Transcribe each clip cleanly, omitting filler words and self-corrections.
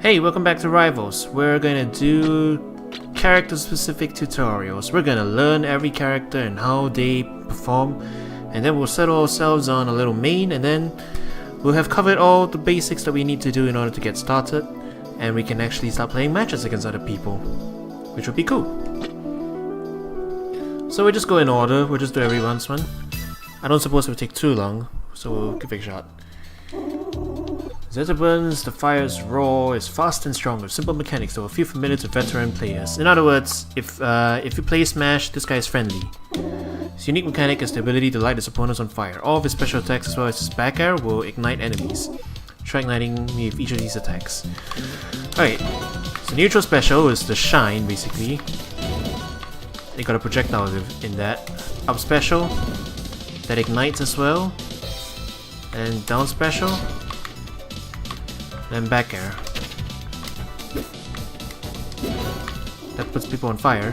Hey, welcome back to Rivals. We're gonna do character-specific tutorials. We're gonna learn every character and how they perform, and then we'll settle ourselves on a little main, and then we'll have covered all the basics that we need to do in order to get started, and we can actually start playing matches against other people, which would be cool. So we'll just go in order. We'll just do everyone's one. I don't suppose it will take too long, so we'll give it a shot. ZETTERBURN's the fire's raw is fast and strong with simple mechanics that will feel familiar to veteran players. In other words, if you play Smash, this guy is friendly. His unique mechanic is the ability to light his opponents on fire. All of his special attacks as well as his back air will ignite enemies. Try igniting me with each of these attacks. Alright, so neutral special is the shine basically. They got a projectile in that. Up special, that ignites as well. And down special. Then back air. That puts people on fire.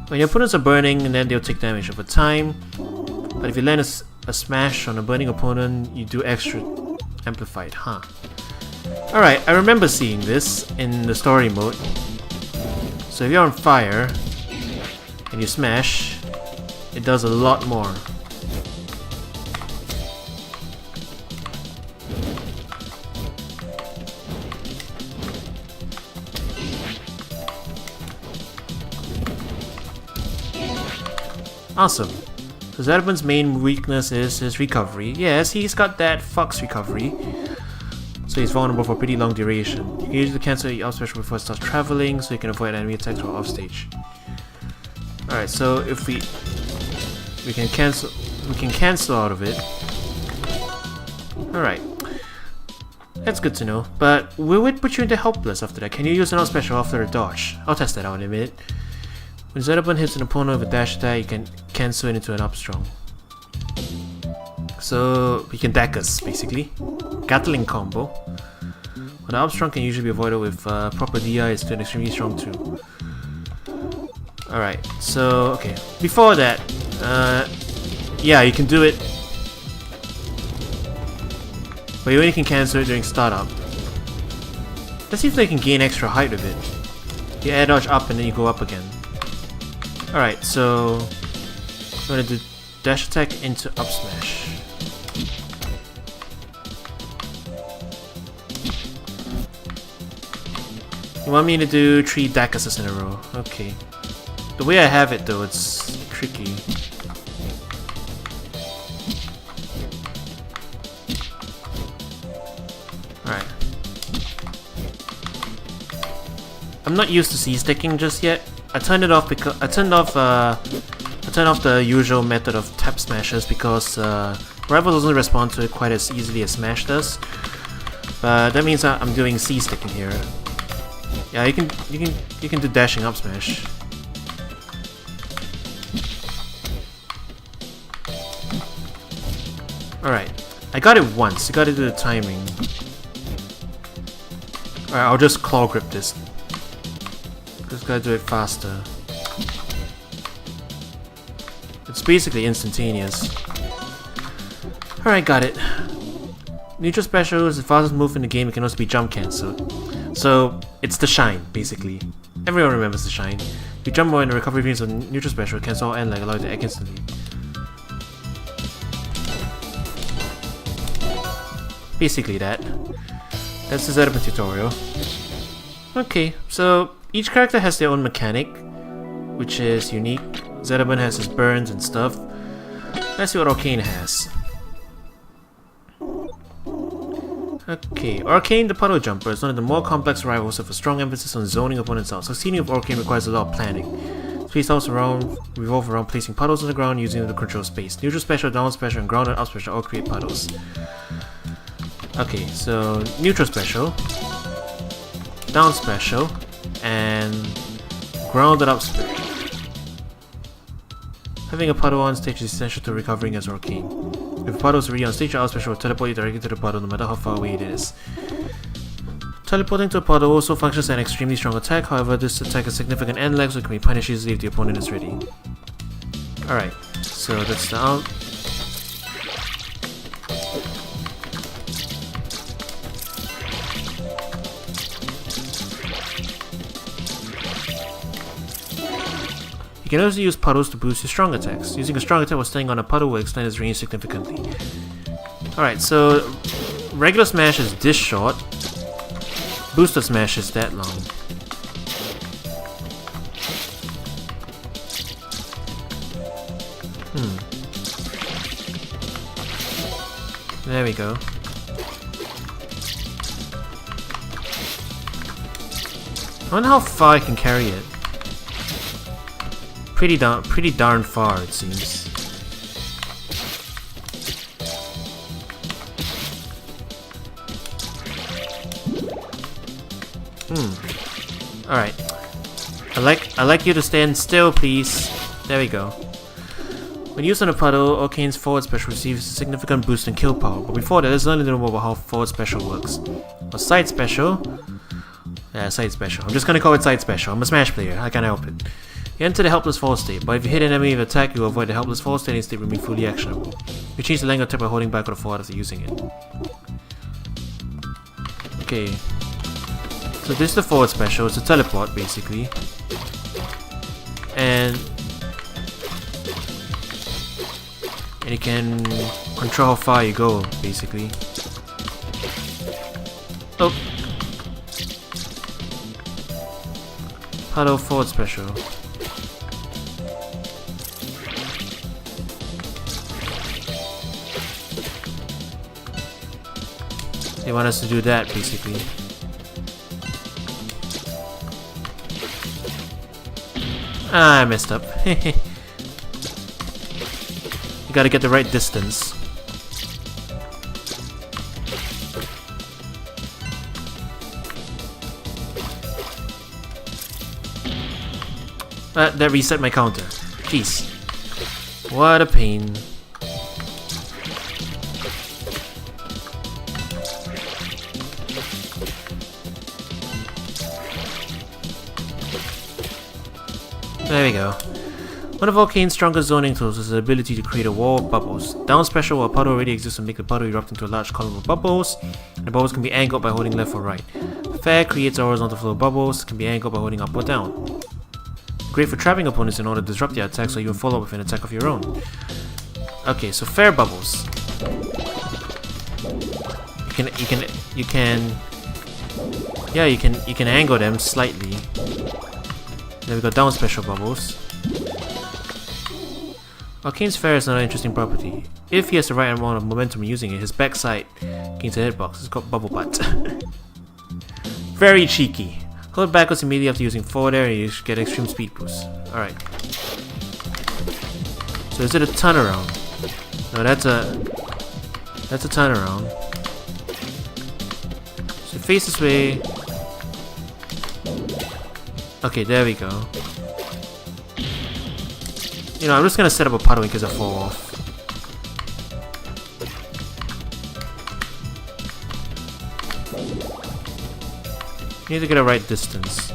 When your opponents are burning, and then they'll take damage over time. But if you land a smash on a burning opponent, you do extra amplified, huh? Alright, I remember seeing this in the story mode. So if you're on fire and you smash, it does a lot more. Awesome. So ZETTERBURN's main weakness is his recovery. Yes, he's got that Fox recovery. So he's vulnerable for pretty long duration. You can usually cancel your up special before it starts traveling, so you can avoid enemy attacks while off stage. Alright, so if we can cancel out of it. Alright. That's good to know. But will it put you into helpless after that? Can you use an out special after a dodge? I'll test that out in a minute. When ZETTERBURN hits an opponent with a dash attack, you can cancel it into an up strong. So he can deck us basically. Gatling combo. But the up strong can usually be avoided with proper DI, it's still extremely strong too. Alright, so okay. Before that, yeah, you can do it. But you only can cancel it during startup. That seems like you can gain extra height with it. You air dodge up and then you go up again. Alright, so I'm gonna do dash attack into up smash. You want me to do 3 Dackuses in a row? Okay. The way I have it though, it's tricky. Alright. I'm not used to C-sticking just yet. I turned it off because I turned off the usual method of tap smashes because Rivals doesn't respond to it quite as easily as Smash does. But that means I'm doing C sticking here. Yeah, you can do dashing up smash. Alright, I got it once. You gotta do the timing. Alright, I'll just claw grip this. Just gotta do it faster. It's basically instantaneous. Alright, got it. Neutral special is the fastest move in the game. It can also be jump cancelled. So it's the shine, basically. Everyone remembers the shine. If you jump more in the recovery beams of neutral special, it cancels all end lag, allow you to act instantly. Basically that. That's the ZETTERBURN tutorial. Okay, so each character has their own mechanic, which is unique. ZETTERBURN has his burns and stuff. Let's see what ORCANE has. Okay, ORCANE the Puddle Jumper is one of the more complex rivals with a strong emphasis on zoning opponents out. Succeeding with ORCANE requires a lot of planning. Playstyle revolve around placing puddles on the ground using them to control space. Neutral special, down special, and grounded up special all create puddles. Okay, so neutral special, down special, and grounded up special. Having a puddle on stage is essential to recovering as ORCANE. If a puddle is already on stage, your out special will teleport you directly to the puddle no matter how far away it is. Teleporting to a puddle also functions as an extremely strong attack, however this attack has significant end lag so it can be punished easily if the opponent is ready. Alright, so that's the out. You can also use puddles to boost your strong attacks. Using a strong attack while staying on a puddle will extend its range significantly. Alright, so regular smash is this short. Booster smash is that long. There we go. I wonder how far I can carry it. Pretty darn far, it seems. Alright. I like you to stand still, please. There we go. When used on a puddle, ORCANE's forward special receives a significant boost in kill power, but before that, let's learn a little more about how forward special works. A side special... Yeah, side special. I'm just gonna call it side special. I'm a Smash player, I can't help it. You enter the helpless fall state, but if you hit an enemy with attack, you will avoid the helpless fall state and state remain fully actionable. You change the length of attack by holding back or forward after using it. Okay. So this is the forward special, it's a teleport basically. And you can control how far you go, basically. Oh! Puddle forward special. They want us to do that, basically. Ah, I messed up. You gotta get the right distance. That reset my counter. Jeez. What a pain. There we go. One of ORCANE's strongest zoning tools is the ability to create a wall of bubbles. Down special, where a puddle already exists, will make the puddle erupt into a large column of bubbles. And the bubbles can be angled by holding left or right. Fair creates a horizontal flow of bubbles, can be angled by holding up or down. Great for trapping opponents in order to disrupt their attacks or even follow up with an attack of your own. Okay, so fair bubbles. You can angle them slightly. Then we got down special bubbles. ORCANE's fair is another interesting property. If he has the right amount of momentum when using it, his backside gains a hitbox. It's called bubble butt. Very cheeky. Hold backwards immediately after using forward air and you get extreme speed boost. Alright. So is it a turnaround? No, that's a turnaround. So face this way. Okay, there we go. You know, I'm just gonna set up a puddle in case I fall off. You need to get a right distance.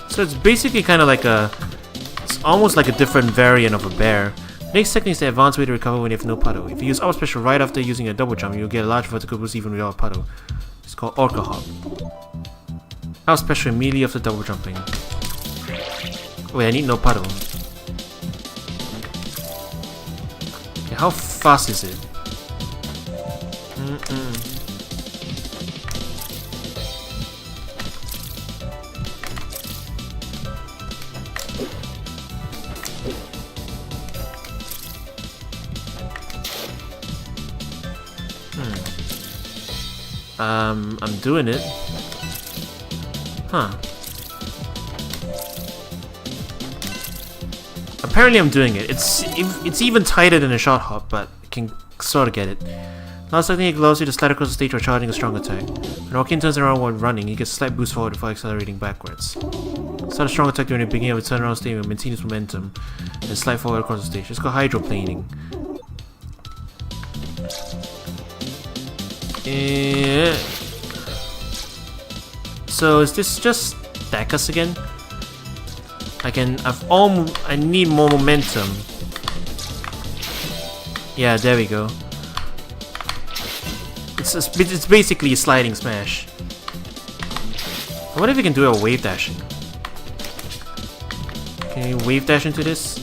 So it's basically kind of like it's almost like a different variant of a bear. Next technique is the advanced way to recover when you have no puddle. If you use up special right after using a double jump, you'll get a large vertical boost even without a puddle. It's called Orca Hop. Up special immediately after double jumping. Wait, I need no puddle. Okay, how fast is it? I'm doing it. Huh. Apparently I'm doing it. It's even tighter than a short hop, but I can sort of get it. Last technique allows you to slide across the stage while charging a strong attack. When ORCANE turns around while running, he gets a slight boost forward before accelerating backwards. Start a strong attack during the beginning of a turnaround state and maintain its momentum, and slide forward across the stage. It's called hydroplaning. So is this just stack us again? I need more momentum. Yeah, there we go. it's basically a sliding smash. I wonder if we can do a wave dashing. Can you wave dash into this?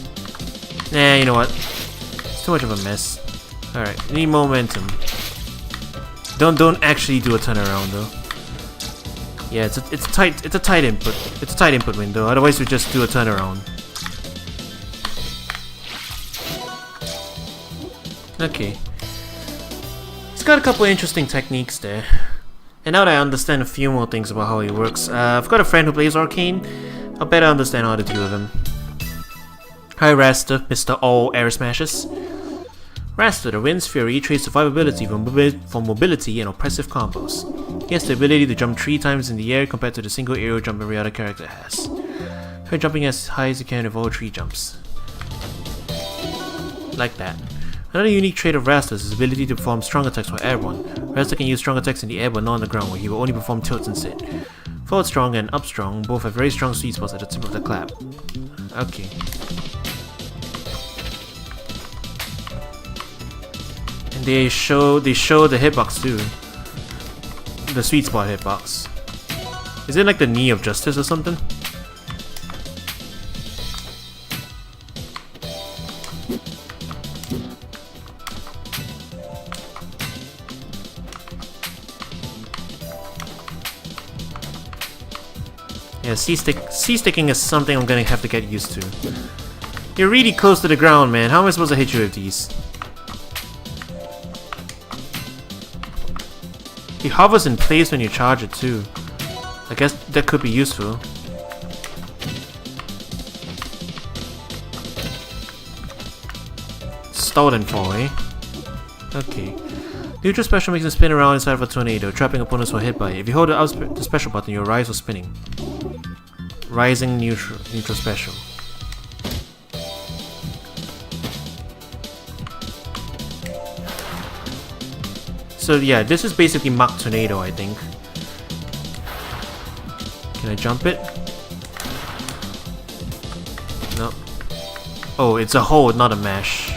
Nah, you know what? It's too much of a mess. Alright, need momentum. Don't actually do a turnaround though. Yeah, it's a tight input. It's a tight input window. Otherwise, we just do a turnaround. Okay. It's got a couple of interesting techniques there. And now that I understand a few more things about how he works, I've got a friend who plays Arcane. I'll better understand how to deal with him. Hi WRASTOR, Mr. All Air Smashes. WRASTOR, the Wind's Fury, trades survivability for mobility and oppressive combos. He has the ability to jump 3 times in the air compared to the single aerial jump every other character has. Her jumping as high as you can with all 3 jumps. Like that. Another unique trait of WRASTOR is his ability to perform strong attacks while airborne. WRASTOR can use strong attacks in the air but not on the ground, where he will only perform tilts instead. Forward strong and up strong both have very strong sweet spots at the tip of the clap. Okay. And they show the hitbox too. The sweet spot hitbox. Is it like the knee of justice or something? Yeah, C-sticking is something I'm gonna have to get used to. You're really close to the ground, man. How am I supposed to hit you with these? He hovers in place when you charge it too. I guess that could be useful. Stalled and fall, eh? Okay. Neutral special makes him spin around inside of a tornado, trapping opponents while hit by it. If you hold the special button, you'll rise or spinning. Rising neutral special. So yeah, this is basically Mach Tornado, I think. Can I jump it? No. Oh, it's a hold, not a mash.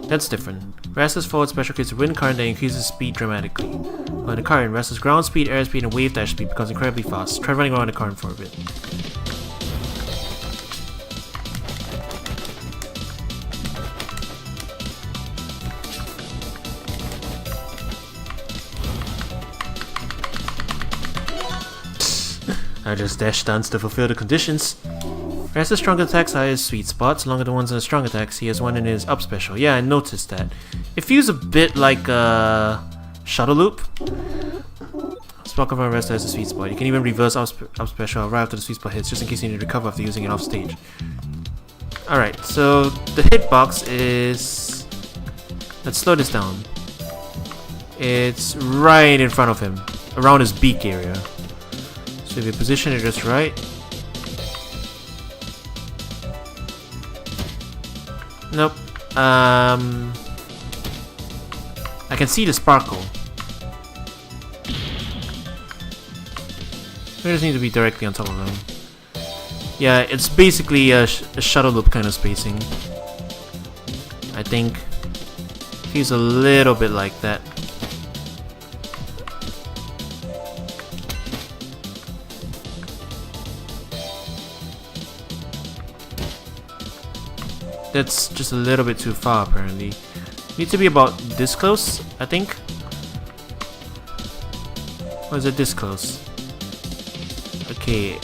That's different. WRASTOR's forward special creates a wind current that increases speed dramatically. While in the current, WRASTOR's ground speed, air speed, and wave dash speed becomes incredibly fast. Try running around the current for a bit. I just dash stunts to fulfill the conditions. WRASTOR's strong attacks are his sweet spots, along with the ones in the strong attacks. He has one in his up special. Yeah, I noticed that. It feels a bit like a shuttle loop. Spell cover on WRASTOR has a sweet spot. You can even reverse up special right after the sweet spot hits, just in case you need to recover after using it off stage. Alright, so the hitbox is... Let's slow this down. It's right in front of him, around his beak area. So if you position it just right... Nope. I can see the sparkle. We just need to be directly on top of him. Yeah, it's basically a shuttle loop kind of spacing. I think. Feels a little bit like that. That's just a little bit too far, apparently. Need to be about this close, I think. Or is it this close? Okay,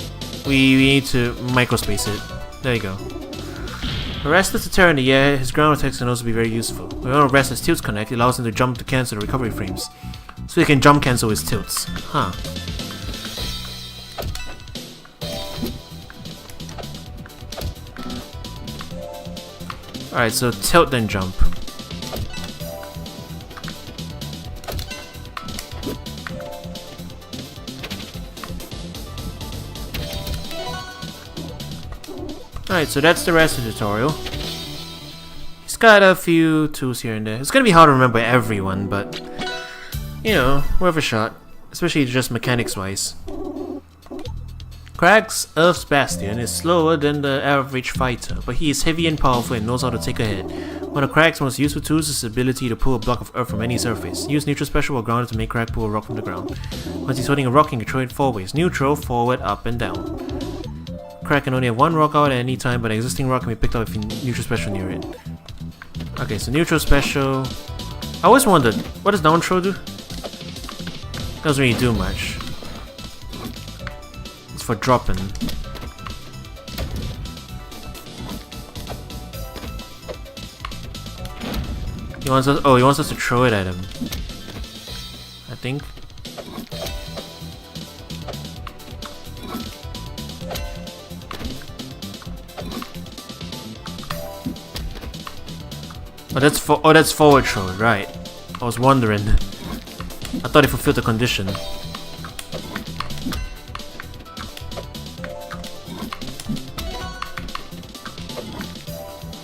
we need to microspace it. There you go. WRASTOR's to terror in the air, his ground attacks can also be very useful. When one of WRASTOR's tilts connect, it allows him to jump to cancel the recovery frames. So he can jump cancel his tilts. Huh. Alright, so tilt then jump. Alright, so that's the rest of the tutorial. He's got a few tools here and there. It's gonna be hard to remember everyone, but you know, worth a shot. Especially just mechanics wise. KRAGG's Earth's Bastion is slower than the average fighter, but he is heavy and powerful and knows how to take a hit. One of KRAGG's most useful tools is his ability to pull a block of earth from any surface. Use neutral special while grounded to make KRAGG pull a rock from the ground. Once he's holding a rock, he can throw it four ways: neutral, forward, up, and down. KRAGG can only have one rock out at any time, but an existing rock can be picked up if you neutral special near it. Okay, so neutral special. I always wondered, what does down throw do? Doesn't really do much. It's for dropping. He wants us to throw it at him. I think. Oh, that's forward throw, right? I was wondering. I thought it fulfilled the condition.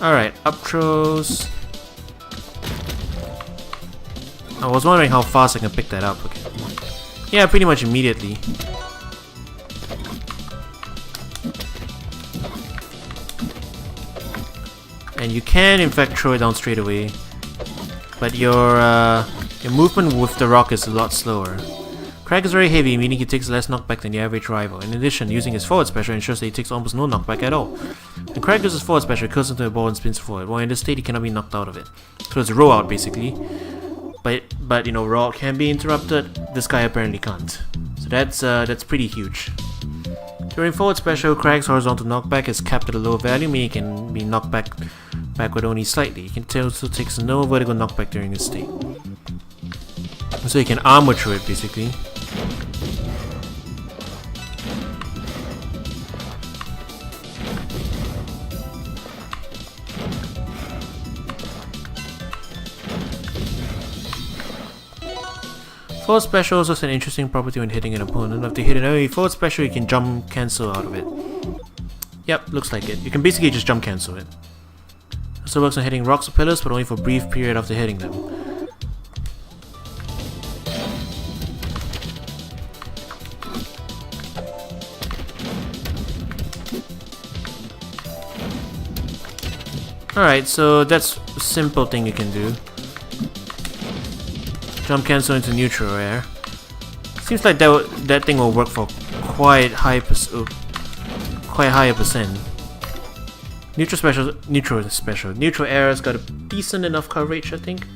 Alright, up throws. I was wondering how fast I can pick that up. Okay. Yeah, pretty much immediately. And you can in fact throw it down straight away, but your movement with the rock is a lot slower. KRAGG is very heavy, meaning he takes less knockback than the average rival. In addition, using his forward special ensures that he takes almost no knockback at all. When KRAGG uses forward special, he curls into a ball and spins forward, while in this state he cannot be knocked out of it. So it's a roll out basically. But you know, roll out can be interrupted. This guy apparently can't. So that's pretty huge. During forward special, KRAGG's horizontal knockback is capped at a low value, meaning he can be knocked backward only slightly. He can also takes no vertical knockback during his state. So he can armor through it basically. Forward special is also an interesting property when hitting an opponent. After hitting an enemy forward special, you can jump cancel out of it. Yep, looks like it. You can basically just jump cancel it. Also works on hitting rocks or pillars, but only for a brief period after hitting them. Alright, so that's a simple thing you can do. Jump cancel into neutral air. Seems like that thing will work for quite high percent. Neutral air has got a decent enough coverage, I think.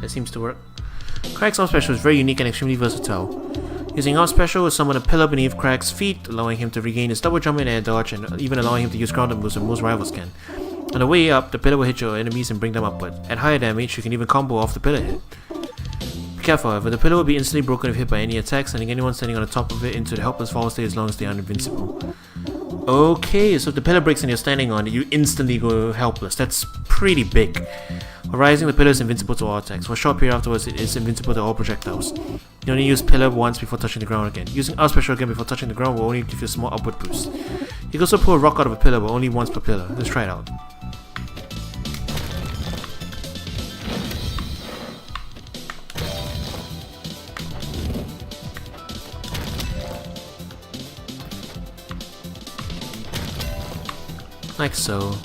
That seems to work. KRAGG's arm special is very unique and extremely versatile. Using arm special will summon a pillar beneath KRAGG's feet, allowing him to regain his double jump and air dodge, and even allowing him to use grounded moves that most rivals can. On the way up, the pillar will hit your enemies and bring them upward. At higher damage, you can even combo off the pillar hit. Be careful however, the pillar will be instantly broken if hit by any attacks, sending anyone standing on the top of it into the helpless fall state as long as they are invincible. Okay, so if the pillar breaks and you're standing on it, you instantly go helpless. That's pretty big. While rising, the pillar is invincible to all attacks. For a short period afterwards, it is invincible to all projectiles. You only use pillar once before touching the ground again. Using our special again before touching the ground will only give you a small upward boost. You can also pull a rock out of a pillar, but only once per pillar. Let's try it out. Like so.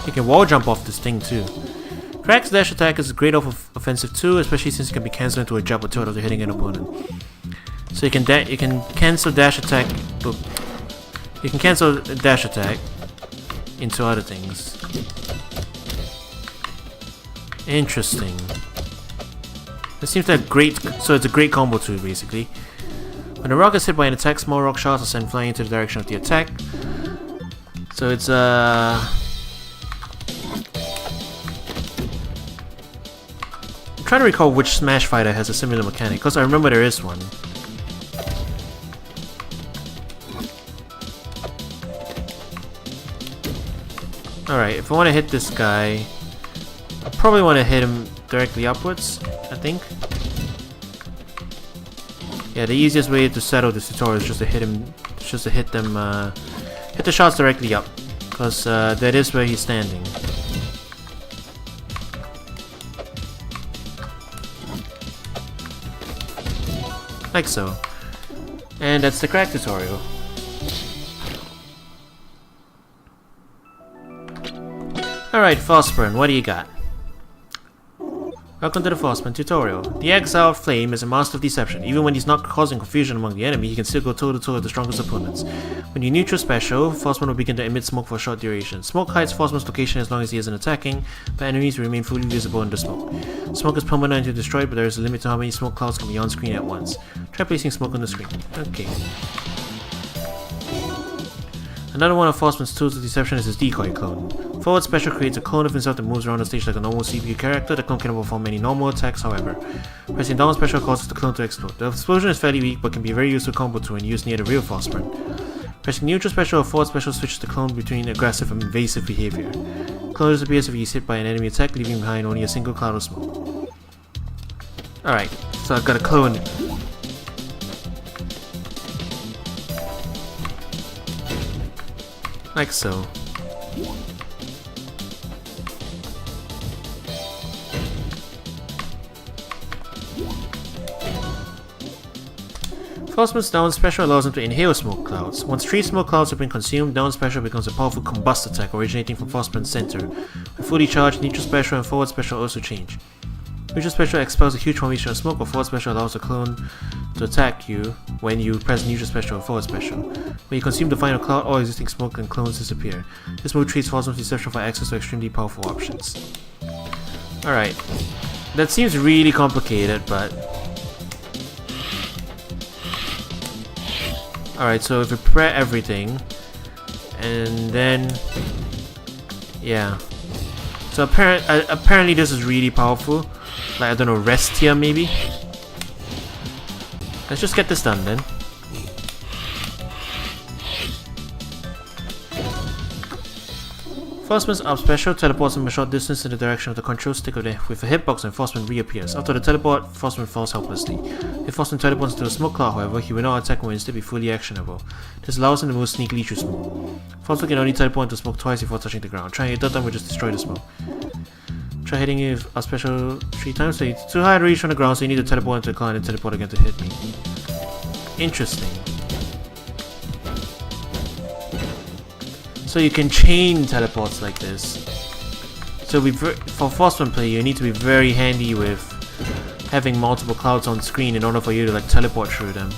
You can wall jump off this thing too. KRAGG's dash attack is a great offensive too, especially since it can be cancelled into a jump or tilt after hitting an opponent. So you can cancel dash attack. You can cancel dash attack into other things. Interesting. It seems like so it's a great combo too, basically. When a rock is hit by an attack, small rock shards are sent flying into the direction of the attack. So it's I'm trying to recall which Smash fighter has a similar mechanic, because I remember there is one. Alright, if I want to hit this guy, I probably want to hit him directly upwards, I think. Yeah, the easiest way to settle this tutorial is just to hit the shots directly up, because that is where he's standing. Like so. And that's the KRAGG tutorial. Alright, FORSBURN, what do you got? Welcome to the FORSBURN tutorial. The Exiled Flame is a master of deception. Even when he's not causing confusion among the enemy, he can still go toe-to-toe with the strongest opponents. When you neutral special, FORSBURN will begin to emit smoke for a short duration. Smoke hides FORSBURN's location as long as he isn't attacking, but enemies remain fully visible in the smoke. Smoke is permanent until destroyed, but there is a limit to how many smoke clouds can be on screen at once. Try placing smoke on the screen. Okay. Another one of FORSBURN's tools of deception is his decoy clone. Forward special creates a clone of himself that moves around the stage like a normal CPU character. The clone cannot perform any normal attacks, however. Pressing down special causes the clone to explode. The explosion is fairly weak but can be a very useful combo tool when used near the real FORSBURN. Pressing neutral special or forward special switches the clone between aggressive and invasive behavior. The clone disappears if he is hit by an enemy attack, leaving behind only a single cloud of smoke. Alright, so I've got a clone. Like so. FORSBURN's down special allows him to inhale smoke clouds. Once 3 smoke clouds have been consumed, down special becomes a powerful combust attack originating from FORSBURN's center. When fully charged, neutral special and forward special also change. Neutral special expels a huge formation of smoke, while forward special allows the clone to attack you when you press neutral special or forward special. When you consume the final cloud, all existing smoke and clones disappear. This move treats FORSBURN's deception for access to extremely powerful options. Alright. That seems really complicated, but... Alright, so if we prepare everything, and then... Yeah. So apparently this is really powerful. Like, I don't know, rest here maybe? Let's just get this done then. FORSBURN's up special teleports him a short distance in the direction of the control stick with a hitbox and FORSBURN reappears. After the teleport, FORSBURN falls helplessly. If FORSBURN teleports into a smoke cloud, however, he will not attack and will instead be fully actionable. This allows him to move sneakily through smoke. FORSBURN can only teleport into smoke twice before touching the ground. Trying it a third time will just destroy the smoke. Try hitting it with a special 3 times, so it's too high to reach from the ground, so you need to teleport into the cloud and then teleport again to hit me. Interesting. So you can chain teleports like this. So for FORSBURN play, you need to be very handy with having multiple clouds on screen in order for you to like teleport through them.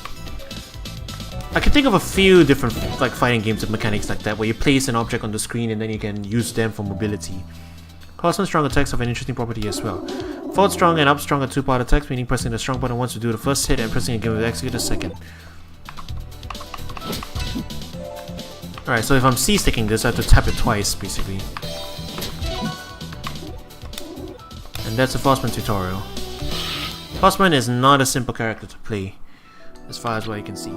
I can think of a few different like fighting games with mechanics like that, where you place an object on the screen and then you can use them for mobility. FORSBURN strong attacks have an interesting property as well. Forward strong and up strong are 2-part attacks, meaning pressing the strong button once to do the first hit and pressing again will execute the second. Alright, so if I'm C-sticking this, I have to tap it twice, basically. And that's a FORSBURN tutorial. FORSBURN is not a simple character to play, as far as what you can see.